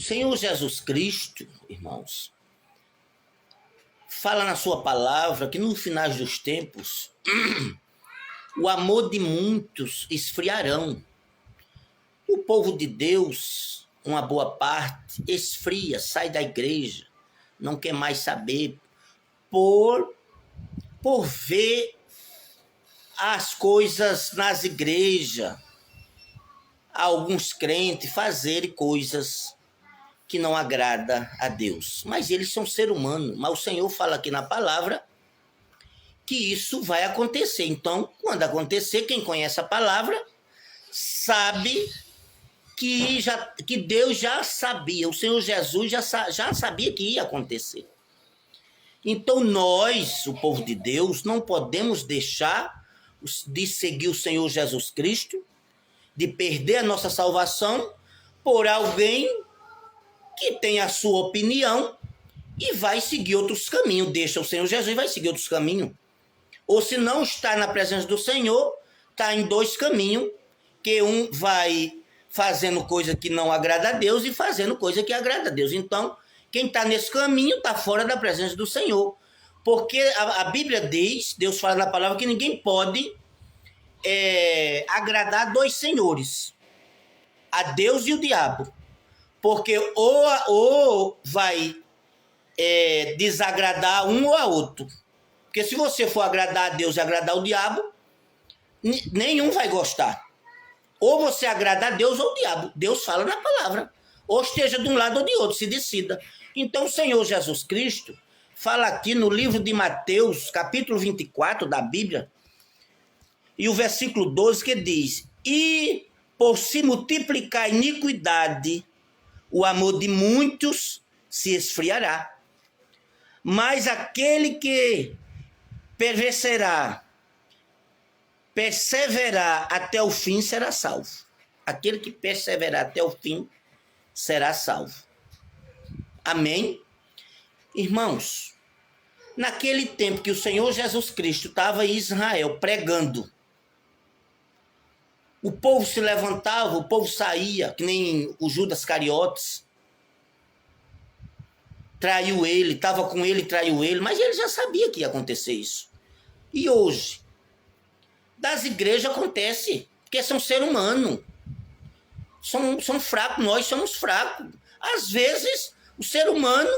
Senhor Jesus Cristo, irmãos, fala na sua palavra que no final dos tempos o amor de muitos esfriarão. O povo de Deus, uma boa parte, esfria, sai da igreja, não quer mais saber, por ver as coisas nas igrejas, alguns crentes fazerem coisas que não agrada a Deus. Mas eles são ser humano. Mas o Senhor fala aqui na palavra que isso vai acontecer. Então, quando acontecer, quem conhece a palavra sabe que Deus já sabia. O Senhor Jesus já sabia que ia acontecer. Então nós, o povo de Deus, não podemos deixar de seguir o Senhor Jesus Cristo, de perder a nossa salvação por alguém que tem a sua opinião e vai seguir outros caminhos. Deixa o Senhor Jesus e vai seguir outros caminhos. Ou se não está na presença do Senhor, está em dois caminhos, que um vai fazendo coisa que não agrada a Deus e fazendo coisa que agrada a Deus. Então, quem está nesse caminho está fora da presença do Senhor. Porque a Bíblia diz, Deus fala na palavra, que ninguém pode agradar dois senhores, a Deus e o diabo. Porque ou vai desagradar um ou a outro. Porque se você for agradar a Deus e agradar o diabo, nenhum vai gostar. Ou você agrada a Deus ou o diabo. Deus fala na palavra. Ou esteja de um lado ou de outro, se decida. Então o Senhor Jesus Cristo fala aqui no livro de Mateus, capítulo 24 da Bíblia, e o versículo 12 que diz: e por se multiplicar a iniquidade, o amor de muitos se esfriará. Mas aquele que perseverar até o fim será salvo. Aquele que perseverar até o fim será salvo. Amém? Irmãos, naquele tempo que o Senhor Jesus Cristo estava em Israel pregando, o povo se levantava, o povo saía, que nem o Judas Cariotes, traiu ele, estava com ele, traiu ele, mas ele já sabia que ia acontecer isso. E hoje, das igrejas acontece, porque são ser humano, são fracos, nós somos fracos. Às vezes, o ser humano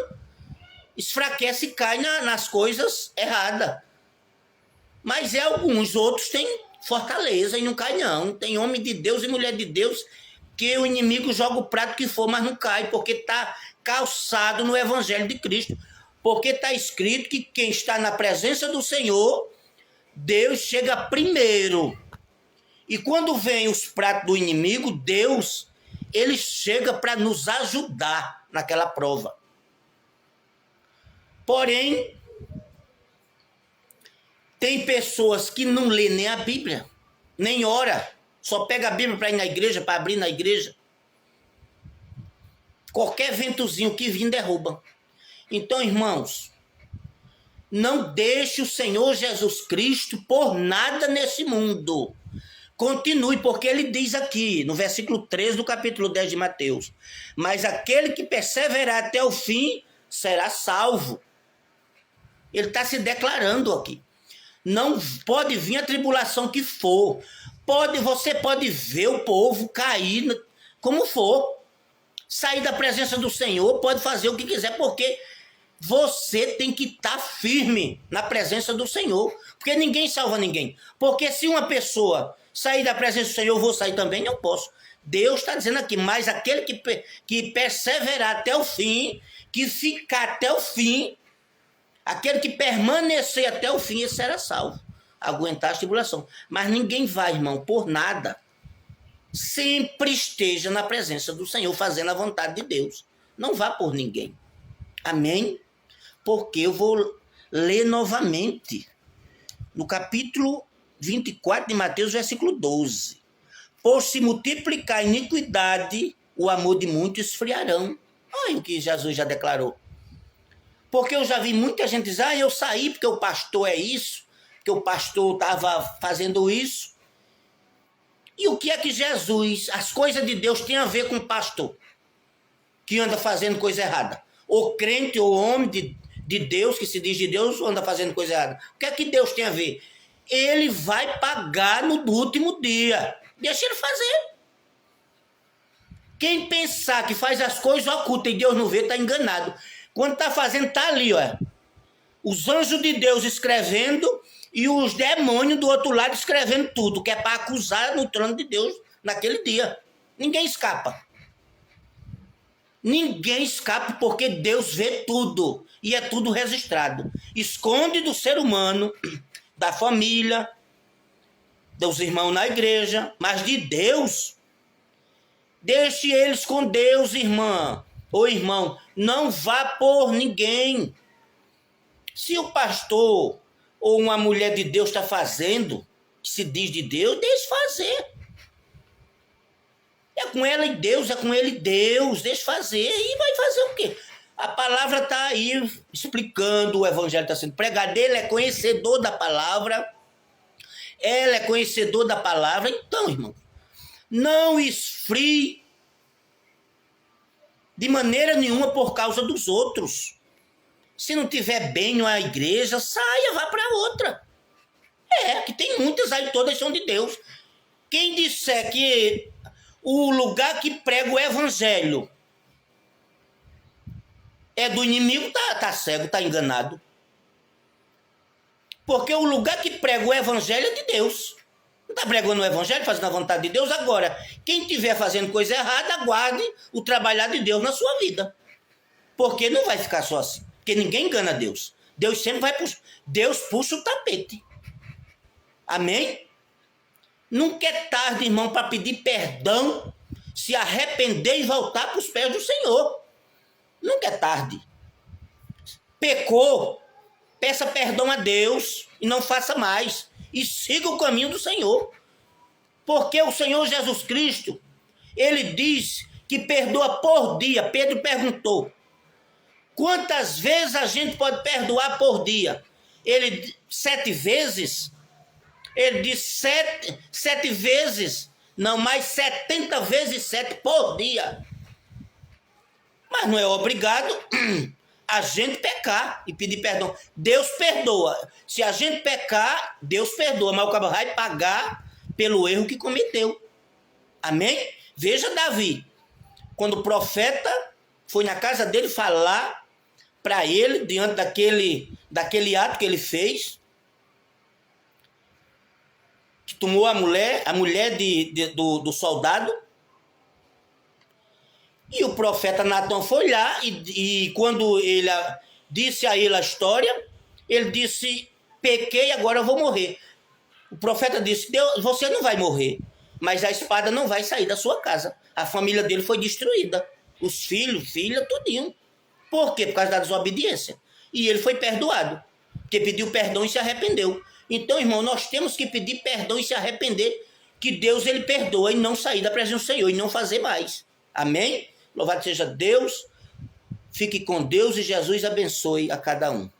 esfraquece e cai nas coisas erradas. Mas alguns outros têm fortaleza e não cai não. Tem homem de Deus e mulher de Deus que o inimigo joga o prato que for, mas não cai, porque está calçado no Evangelho de Cristo. Porque está escrito que quem está na presença do Senhor, Deus chega primeiro. E quando vem os pratos do inimigo, Deus, ele chega para nos ajudar naquela prova. Porém, tem pessoas que não lê nem a Bíblia, nem ora, só pega a Bíblia para ir na igreja, para abrir na igreja. Qualquer ventozinho que vir derruba. Então, irmãos, não deixe o Senhor Jesus Cristo por nada nesse mundo. Continue, porque ele diz aqui, no versículo 13 do capítulo 10 de Mateus: mas aquele que perseverar até o fim será salvo. Ele está se declarando aqui. Não pode vir a tribulação que for. Você pode ver o povo cair como for. Sair da presença do Senhor, pode fazer o que quiser, porque você tem que estar firme na presença do Senhor. Porque ninguém salva ninguém. Porque se uma pessoa sair da presença do Senhor, eu vou sair também, não posso. Deus está dizendo aqui, mas aquele que perseverar até o fim, que ficar até o fim, aquele que permanecer até o fim, esse será salvo. Aguentar a tribulação. Mas ninguém vai, irmão, por nada. Sempre esteja na presença do Senhor, fazendo a vontade de Deus. Não vá por ninguém. Amém? Porque eu vou ler novamente. No capítulo 24 de Mateus, versículo 12. Por se multiplicar a iniquidade, o amor de muitos esfriarão. Olha o que Jesus já declarou. Porque eu já vi muita gente dizer, eu saí porque o pastor é isso, porque o pastor estava fazendo isso. E o que é que Jesus, as coisas de Deus, tem a ver com o pastor? que anda fazendo coisa errada. Ou crente ou homem de Deus, que se diz de Deus, anda fazendo coisa errada. O que é que Deus tem a ver? Ele vai pagar no último dia. Deixa ele fazer. Quem pensar que faz as coisas ocultas e Deus não vê, está enganado. Quando está fazendo, está ali, ó. Os anjos de Deus escrevendo e os demônios do outro lado escrevendo tudo, que é para acusar no trono de Deus naquele dia. Ninguém escapa. Ninguém escapa porque Deus vê tudo e é tudo registrado. Esconde do ser humano, da família, dos irmãos na igreja, mas de Deus, deixe eles com Deus, irmã ou irmão. Não vá por ninguém. Se o pastor ou uma mulher de Deus está fazendo, que se diz de Deus, deixe fazer. É com ela e Deus, é com ele Deus, deixe fazer. E vai fazer o quê? A palavra está aí explicando, o evangelho está sendo pregado. Ele é conhecedor da palavra, ela é conhecedor da palavra. Então, irmão, não esfrie de maneira nenhuma por causa dos outros. Se não tiver bem na igreja, saia, vá para outra. Que tem muitas aí, todas são de Deus. Quem disser que o lugar que prega o evangelho é do inimigo, tá cego, tá enganado. Porque o lugar que prega o evangelho é de Deus. Não está pregando o evangelho, fazendo a vontade de Deus. Agora, quem estiver fazendo coisa errada, aguarde o trabalhar de Deus na sua vida. Porque não vai ficar só assim. Porque ninguém engana Deus. Deus sempre vai puxar. Deus puxa o tapete. Amém? Nunca é tarde, irmão, para pedir perdão, se arrepender e voltar para os pés do Senhor. Nunca é tarde. Pecou, peça perdão a Deus e não faça mais. E siga o caminho do Senhor. Porque o Senhor Jesus Cristo, ele diz que perdoa por dia. Pedro perguntou: quantas vezes a gente pode perdoar por dia? Ele, 7 vezes? Ele disse 7 vezes, não mais 70 vezes 7 por dia. Mas não é obrigado a gente pecar e pedir perdão. Deus perdoa. Se a gente pecar, Deus perdoa, mas o cara vai pagar pelo erro que cometeu. Amém? Veja Davi, quando o profeta foi na casa dele falar para ele, diante daquele ato que ele fez, que tomou a mulher do soldado, e o profeta Natã foi lá, e quando ele disse a ele a história, ele disse: pequei, agora eu vou morrer. O profeta disse: Deus, você não vai morrer, mas a espada não vai sair da sua casa. A família dele foi destruída, os filhos, filha, tudinho. Por quê? Por causa da desobediência. E ele foi perdoado, porque pediu perdão e se arrependeu. Então, irmão, nós temos que pedir perdão e se arrepender, que Deus, ele perdoa, e não sair da presença do Senhor e não fazer mais. Amém? Louvado seja Deus. Fique com Deus e Jesus abençoe a cada um.